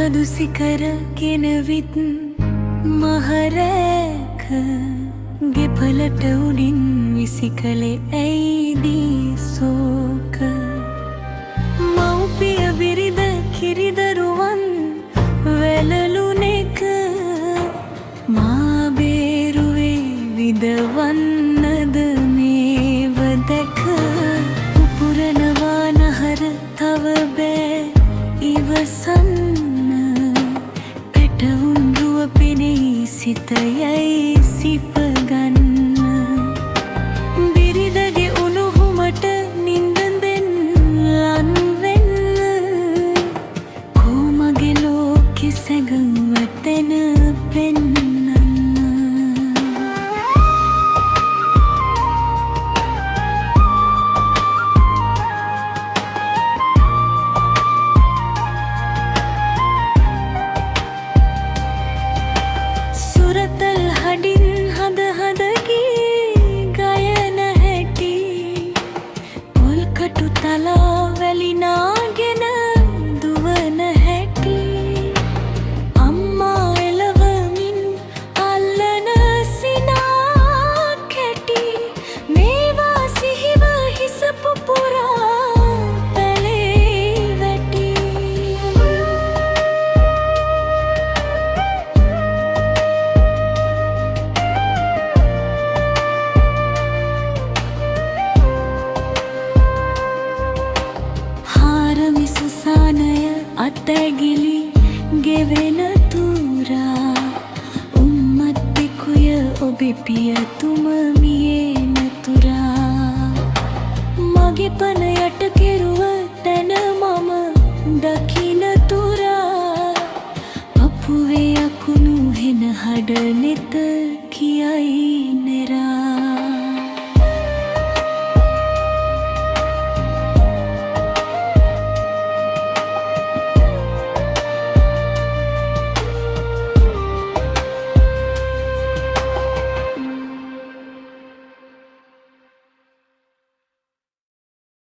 මදුසිකර ගෙනවිත් මහරෑක ගෙපලට උඩින් විසිකලේ ඇයිදී සෝක මව්පිය බිරිඳ කිරිදරුවන් වැළලුනෙක මා බේරුවේ විදවන්නද මේව දැක උපුරනවා නහර තව බෑ ඉවසන්න පැටවුන් රුව පෙනෙයි සිත යයි සිපගන්න බිරිඳගේ උණුහුමට නින්ද දෙන්න ලන් වෙන්න කොමගේ ලෝකෙ සැඟවතෙන පෙන්නන්න සුරතල් හඩින් හද හදගී ගයන හැටි පොල්කටු තලා වැලිනාගෙන දුවන හැටි අම්මා එළවමින් අල්ලන සිනා කැටි මේවා සිහිව හිස පුපුරා පැලේ වැටි සානය අතැගිලි ගෙවෙන තුරා උම්මත් පිකුය ඔබේ පියතුම මියේ නතුරා මගේ පනය